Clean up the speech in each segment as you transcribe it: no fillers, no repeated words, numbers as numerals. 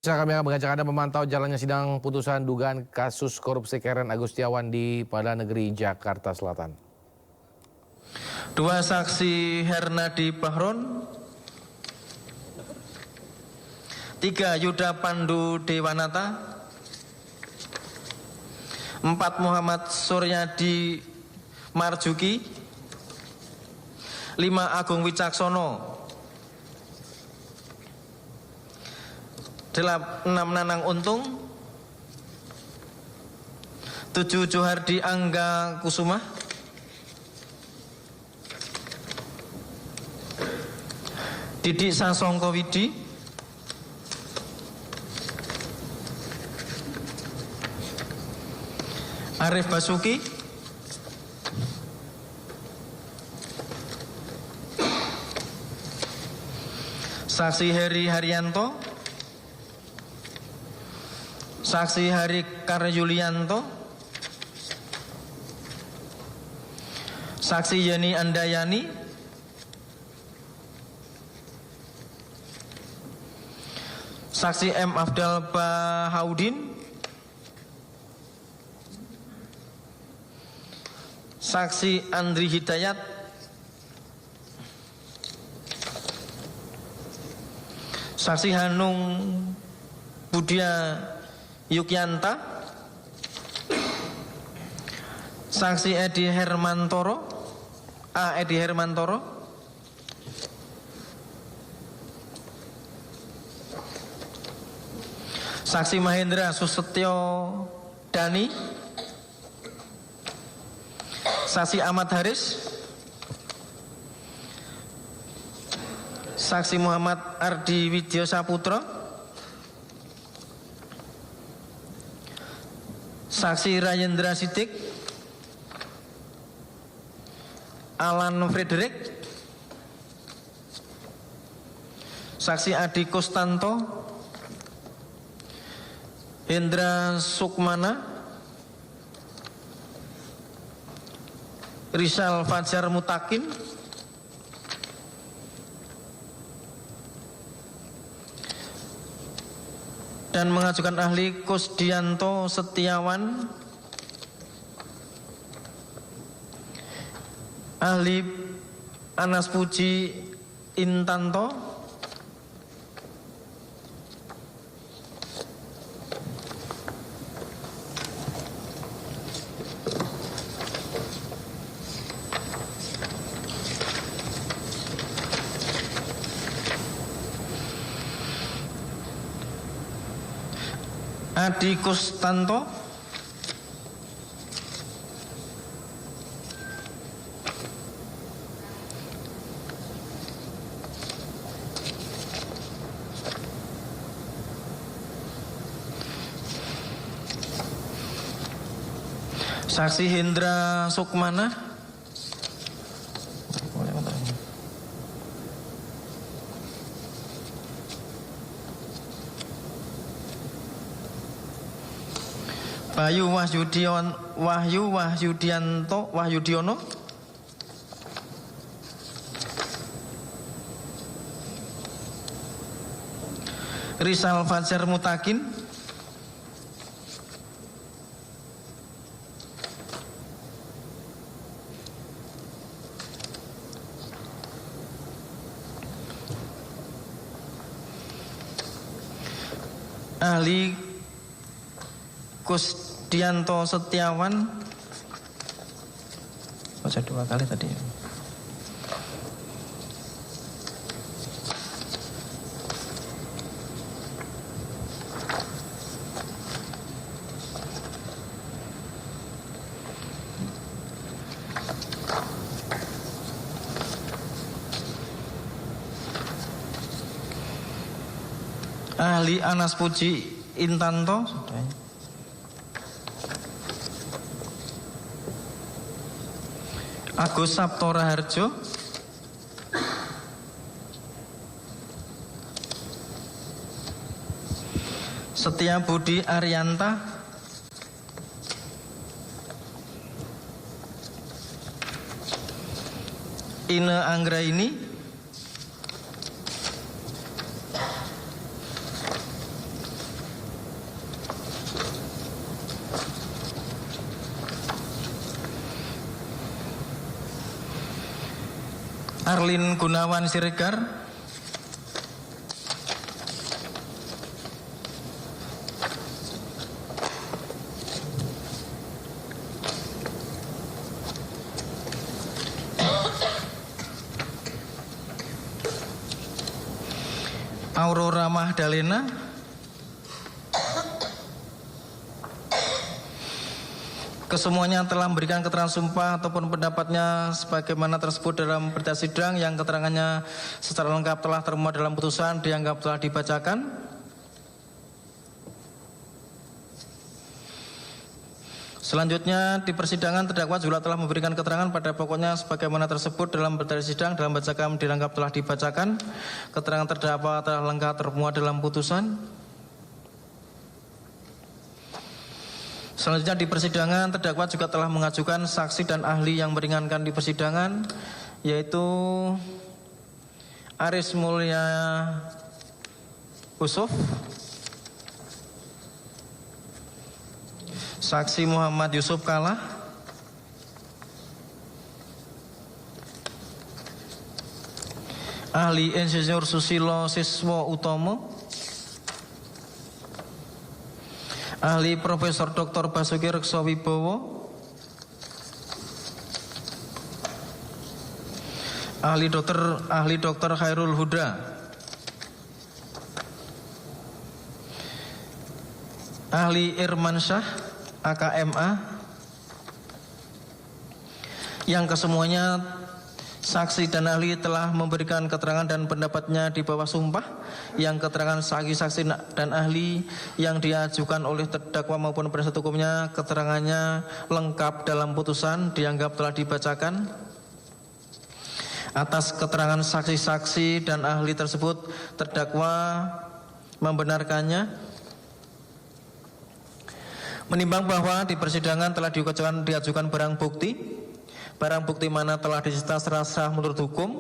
Kami akan mengajak Anda memantau jalannya sidang putusan dugaan kasus korupsi Karen Agustiawan di Pengadilan Negeri Jakarta Selatan. Dua saksi Hernadi Bahron, 3 Yuda Pandu Dewanata, 4 Muhammad Suryadi Marjuki, 5 Agung Wicaksono, 6 Nanang Untung, 7 Johardi Angga Kusuma, 2 Didik Sasongko Widi, 4 Arif Basuki, 5 Saksi Heri Haryanto, Saksi Hari Karyulianto, Saksi Yeni Andayani, Saksi M. Afdal Bahaudin, Saksi Andri Hidayat, Saksi Hanung Budia Yukianta, Saksi Edi Hermantoro, Edi Hermantoro, Saksi Mahendra Susetyo Dani, Saksi Ahmad Haris, Saksi Muhammad Ardi Widyo Saputra, Saksi Rayendra Sidik, Alan Frederick, Saksi Adi Kustanto, Hendra Sukmana, Rizal Fajar Mutakin, dan mengajukan ahli Kusdianto Setiawan, ahli Anas Puji Intanto, Adi Kustanto, Saksi Hendra Sukmana, Bayu Wahyudiono, Rizal Fajar Mutakin, ahli Kusdianto Setiawan, baca 2 kali tadi. Ahli Anas Puji Intanto, Agus Saptora Harjo, Setia Budi Arianta, Ine Anggraini, Arlin Gunawan Siregar, Aurora Mahdalena, kesemuanya telah memberikan keterangan sumpah ataupun pendapatnya sebagaimana tersebut dalam berita sidang yang keterangannya secara lengkap telah termuat dalam putusan dianggap telah dibacakan. Selanjutnya di persidangan terdakwa juga telah memberikan keterangan pada pokoknya sebagaimana tersebut dalam berita sidang dalam bacakan dianggap telah dibacakan. Keterangan terdakwa telah lengkap termuat dalam putusan. Selanjutnya di persidangan terdakwa juga telah mengajukan saksi dan ahli yang meringankan di persidangan, yaitu Aris Mulya Yusuf, saksi Muhammad Yusuf Kala, ahli Insinyur Susilo Siswo Utomo, ahli Profesor Dr. Basuki Rekso Wibowo, ahli Dr. Khairul Huda, ahli Irman Syah AKMA, yang kesemuanya saksi dan ahli telah memberikan keterangan dan pendapatnya di bawah sumpah, yang keterangan saksi dan ahli yang diajukan oleh terdakwa maupun penasihat hukumnya keterangannya lengkap dalam putusan dianggap telah dibacakan. Atas keterangan saksi-saksi dan ahli tersebut terdakwa membenarkannya. Menimbang bahwa di persidangan telah diajukan barang bukti mana telah disita secara sah menurut hukum,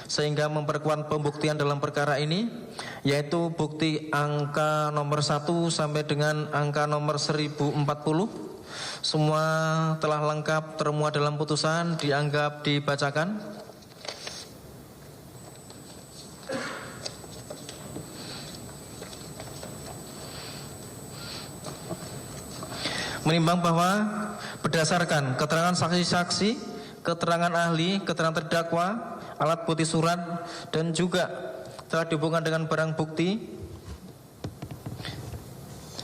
sehingga memperkuat pembuktian dalam perkara ini, yaitu bukti angka nomor 1 sampai dengan angka nomor 1040, semua telah lengkap termuat dalam putusan dianggap dibacakan. Menimbang bahwa berdasarkan keterangan saksi-saksi, keterangan ahli, keterangan terdakwa, alat bukti surat, dan juga telah dihubungkan dengan barang bukti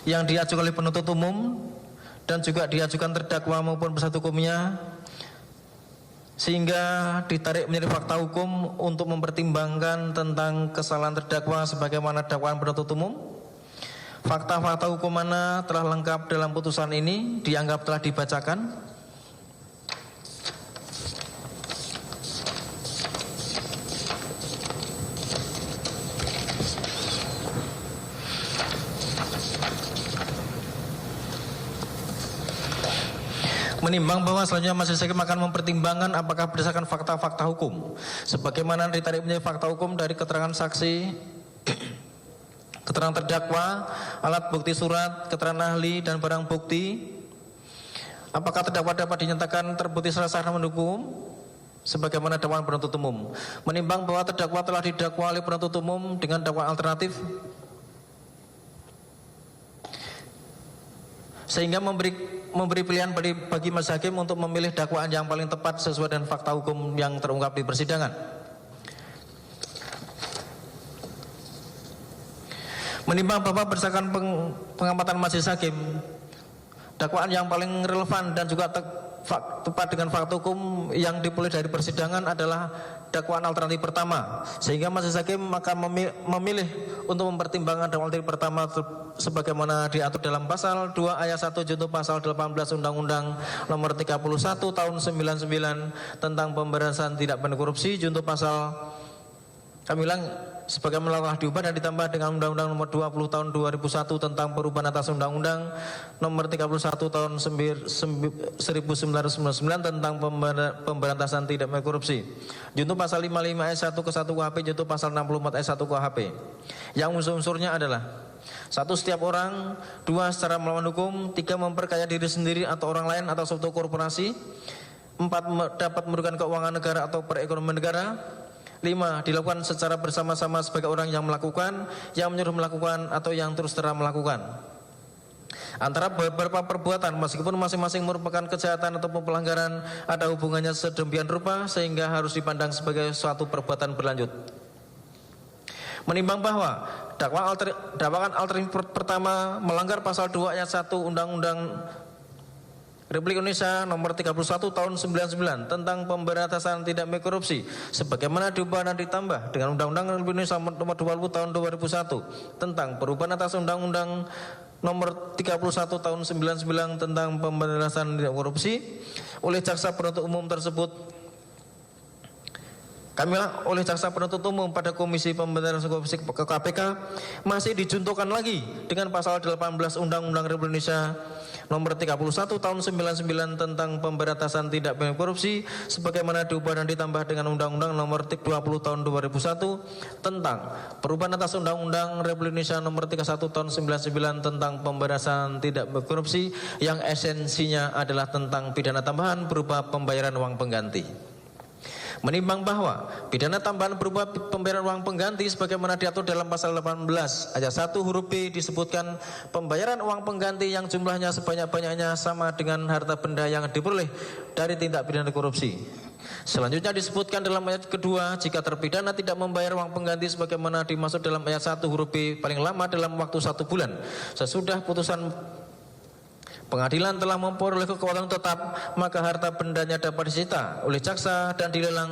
yang diajukan oleh penuntut umum dan juga diajukan terdakwa maupun penasihat hukumnya, sehingga ditarik menjadi fakta hukum untuk mempertimbangkan tentang kesalahan terdakwa sebagaimana dakwaan penuntut umum. Fakta-fakta hukum mana telah lengkap dalam putusan ini dianggap telah dibacakan. Menimbang bahwa selanjutnya majelis hakim akan mempertimbangkan apakah berdasarkan fakta-fakta hukum sebagaimana ditarik menjadi fakta hukum dari keterangan saksi, keterangan terdakwa, alat bukti surat, keterangan ahli, dan barang bukti, apakah terdakwa dapat dinyatakan terbukti secara sah menurut hukum sebagaimana dakwaan penuntut umum. Menimbang bahwa terdakwa telah didakwa oleh penuntut umum dengan dakwaan alternatif, sehingga memberi pilihan bagi majelis hakim untuk memilih dakwaan yang paling tepat sesuai dengan fakta hukum yang terungkap di persidangan. Menimbang bahwa berdasarkan pengamatan majelis hakim, dakwaan yang paling relevan dan juga tepat dengan fakta hukum yang dipilih dari persidangan adalah dakwaan alternatif pertama, sehingga majelis hakim akan memilih untuk mempertimbangkan dakwaan alternatif pertama sebagaimana diatur dalam pasal 2 ayat 1 junto pasal 18 Undang-Undang nomor 31 tahun 99 tentang pemberantasan tindak pidana korupsi, junto pasal kami ulang sebagaimana telah diubah dan ditambah dengan Undang-Undang nomor 20 tahun 2001 tentang perubahan atas Undang-Undang nomor 31 tahun 1999 tentang pemberantasan tindak pidana korupsi, junto pasal 55 ayat 1 ke 1 KUHP, junto pasal 64 ayat 1 KUHP, yang unsur-unsurnya adalah: 1. Setiap orang. 2. Secara melawan hukum. 3. Memperkaya diri sendiri atau orang lain atau suatu korporasi. 4. Dapat merugikan keuangan negara atau perekonomian negara. 5. Dilakukan secara bersama-sama sebagai orang yang melakukan, yang menyuruh melakukan, atau yang terus terang melakukan. Antara beberapa perbuatan, meskipun masing-masing merupakan kejahatan atau pelanggaran, ada hubungannya sedemikian rupa sehingga harus dipandang sebagai suatu perbuatan berlanjut. Menimbang bahwa dakwaan alternatif pertama melanggar pasal 2 ayat 1 Undang-Undang Republik Indonesia nomor 31 tahun 99 tentang pemberantasan tindak pidana korupsi sebagaimana diubah dan ditambah dengan Undang-Undang Republik Indonesia nomor 20 tahun 2001 tentang perubahan atas Undang-Undang nomor 31 tahun 99 tentang pemberantasan tindak korupsi oleh jaksa penuntut umum tersebut oleh jaksa penuntut umum pada Komisi Pemberantasan Korupsi ke KPK masih dijuntukan lagi dengan pasal 18 Undang-Undang Republik Indonesia nomor 31 tahun 99 tentang pemberantasan tindak pidana korupsi sebagaimana diubah dan ditambah dengan Undang-Undang nomor 20 tahun 2001 tentang perubahan atas Undang-Undang Republik Indonesia nomor 31 tahun 99 tentang pemberantasan tindak pidana korupsi yang esensinya adalah tentang pidana tambahan berupa pembayaran uang pengganti. Menimbang bahwa pidana tambahan berupa pembayaran uang pengganti sebagaimana diatur dalam pasal 18 ayat 1 huruf B disebutkan pembayaran uang pengganti yang jumlahnya sebanyak-banyaknya sama dengan harta benda yang diperoleh dari tindak pidana korupsi. Selanjutnya disebutkan dalam ayat kedua jika terpidana tidak membayar uang pengganti sebagaimana dimaksud dalam ayat 1 huruf B paling lama dalam waktu 1 bulan sesudah putusan pengadilan telah memperoleh kekuatan tetap, maka harta bendanya dapat disita oleh jaksa dan dilelang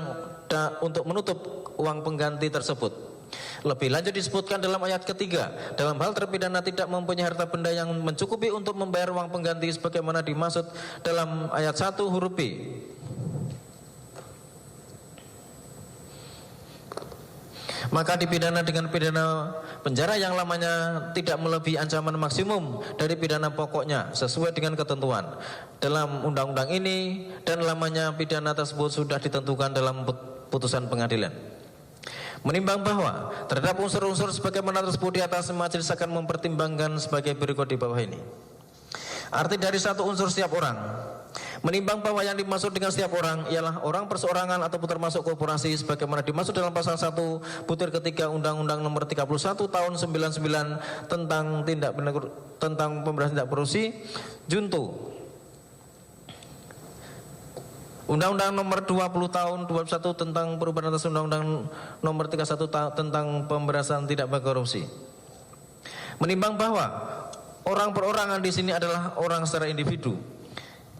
untuk menutup uang pengganti tersebut. Lebih lanjut disebutkan dalam ayat ketiga, dalam hal terpidana tidak mempunyai harta benda yang mencukupi untuk membayar uang pengganti sebagaimana dimaksud dalam ayat 1 huruf B. Maka dipidana dengan pidana penjara yang lamanya tidak melebihi ancaman maksimum dari pidana pokoknya sesuai dengan ketentuan dalam undang-undang ini dan lamanya pidana tersebut sudah ditentukan dalam putusan pengadilan. Menimbang bahwa terhadap unsur-unsur sebagaimana tersebut di atas, majelis akan mempertimbangkan sebagai berikut di bawah ini. Arti dari satu unsur setiap orang. Menimbang bahwa yang dimaksud dengan setiap orang ialah orang perseorangan ataupun termasuk korporasi sebagaimana dimaksud dalam pasal 1 butir ketiga Undang-Undang nomor 31 tahun 99 tentang pemberantasan tindak korupsi junto Undang-Undang nomor 20 tahun 21 tentang perubahan atas Undang-Undang nomor 31 tentang pemberantasan tindak pidana korupsi. Menimbang bahwa orang perorangan di sini adalah orang secara individu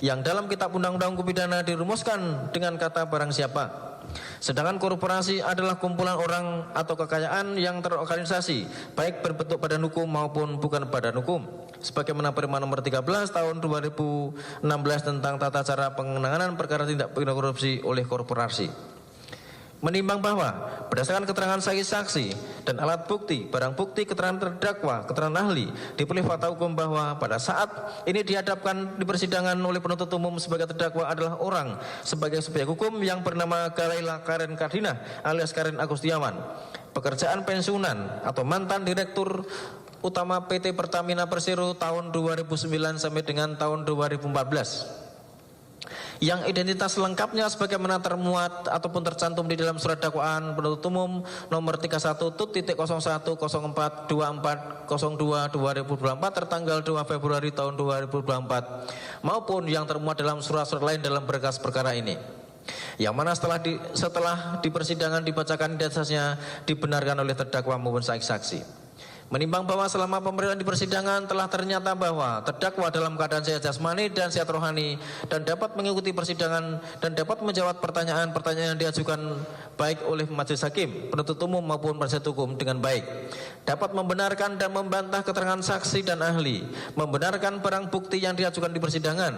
yang dalam kitab undang-undang hukum pidana dirumuskan dengan kata barang siapa. Sedangkan korporasi adalah kumpulan orang atau kekayaan yang terorganisasi baik berbentuk badan hukum maupun bukan badan hukum. Sebagaimana Permen nomor 13 tahun 2016 tentang tata cara penanganan perkara tindak pidana korupsi oleh korporasi. Menimbang bahwa berdasarkan keterangan saksi dan alat bukti, barang bukti, keterangan terdakwa, keterangan ahli, diperoleh fakta hukum bahwa pada saat ini dihadapkan di persidangan oleh penuntut umum sebagai terdakwa adalah orang sebagai subjek hukum yang bernama Galaila Karen Kardina alias Karen Agustiawan, pekerjaan pensiunan atau mantan direktur utama PT Pertamina Persero tahun 2009 sampai dengan tahun 2014. Yang identitas lengkapnya sebagaimana termuat ataupun tercantum di dalam surat dakwaan penuntut umum nomor 31.01.242402/2024 tertanggal 2 Februari tahun 2024 maupun yang termuat dalam surat-surat lain dalam berkas perkara ini. Yang mana setelah di persidangan dibacakan identitasnya dibenarkan oleh terdakwa maupun saksi-saksi. Menimbang bahwa selama pemeriksaan di persidangan telah ternyata bahwa terdakwa dalam keadaan sehat jasmani dan sehat rohani dan dapat mengikuti persidangan dan dapat menjawab pertanyaan-pertanyaan yang diajukan baik oleh majelis hakim, penuntut umum maupun penasihat hukum dengan baik, dapat membenarkan dan membantah keterangan saksi dan ahli, membenarkan barang bukti yang diajukan di persidangan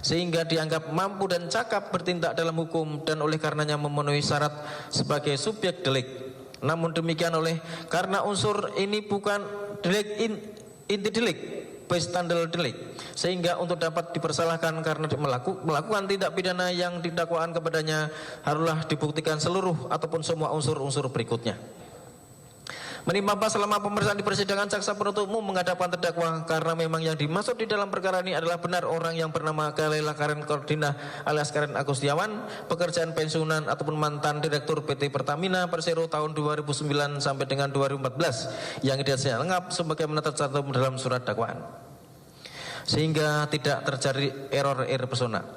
sehingga dianggap mampu dan cakap bertindak dalam hukum dan oleh karenanya memenuhi syarat sebagai subjek delik. Namun demikian karena unsur ini bukan delik inti delik, bestandel delik, sehingga untuk dapat dipersalahkan karena melakukan tindak pidana yang didakwaan kepadanya haruslah dibuktikan seluruh ataupun semua unsur-unsur berikutnya. Menimbang bahwa selama pemeriksaan di persidangan jaksa penuntut umum menghadapkan terdakwa karena memang yang dimaksud di dalam perkara ini adalah benar orang yang bernama Galela Karen Kordina alias Karen Agustiawan, pekerjaan pensiunan ataupun mantan Direktur PT Pertamina Persero tahun 2009 sampai dengan 2014 yang identitasnya lengkap sebagaimana tercantum dalam surat dakwaan, sehingga tidak terjadi error persona.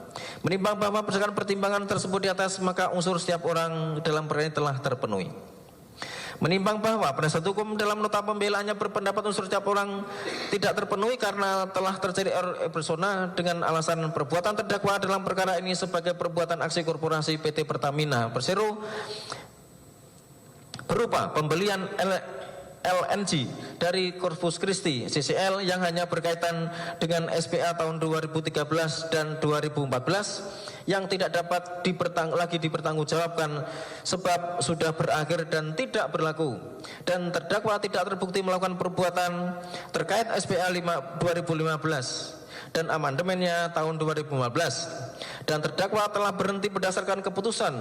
Menimbang bahwa berdasarkan pertimbangan tersebut di atas, maka unsur setiap orang dalam perkara ini telah terpenuhi. Menimbang bahwa penasihat hukum dalam nota pembelaannya berpendapat unsur setiap orang tidak terpenuhi karena telah terjadi error persona dengan alasan perbuatan terdakwa dalam perkara ini sebagai perbuatan aksi korporasi PT Pertamina Persero berupa pembelian LNG dari Corpus Christi CCL yang hanya berkaitan dengan SPA tahun 2013 dan 2014 yang tidak dapat lagi dipertanggungjawabkan sebab sudah berakhir dan tidak berlaku, dan terdakwa tidak terbukti melakukan perbuatan terkait SPA 2015 dan amandemennya tahun 2015, dan terdakwa telah berhenti berdasarkan keputusan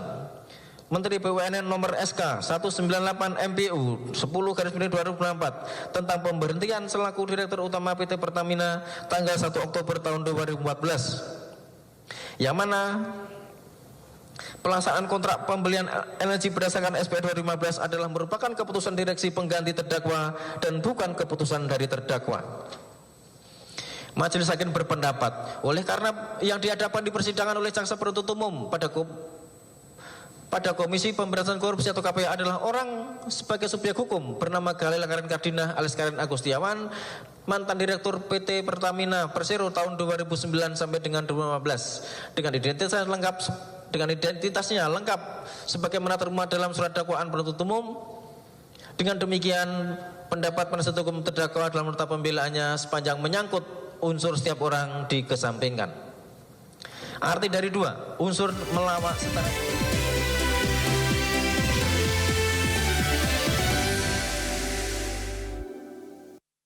Menteri BUMN nomor SK 198 MPU 10/2024 tentang pemberhentian selaku Direktur Utama PT Pertamina tanggal 1 Oktober tahun 2014, yang mana pelaksanaan kontrak pembelian energi berdasarkan SPA 2015 adalah merupakan keputusan direksi pengganti terdakwa dan bukan keputusan dari terdakwa. Majelis Hakim berpendapat, oleh karena yang dihadapkan di persidangan oleh jaksa penuntut umum pada Komisi Pemberantasan Korupsi atau KPK adalah orang sebagai subjek hukum bernama Galela Karen Kardina alias Karen Agustiawan, mantan Direktur PT Pertamina Persero tahun 2009 sampai dengan 2015 dengan identitasnya lengkap sebagaimana termuat dalam surat dakwaan penuntut umum. Dengan demikian, pendapat penasihat hukum terdakwa dalam nota pembelaannya sepanjang menyangkut unsur setiap orang dikesampingkan. Arti dari dua unsur melawak setara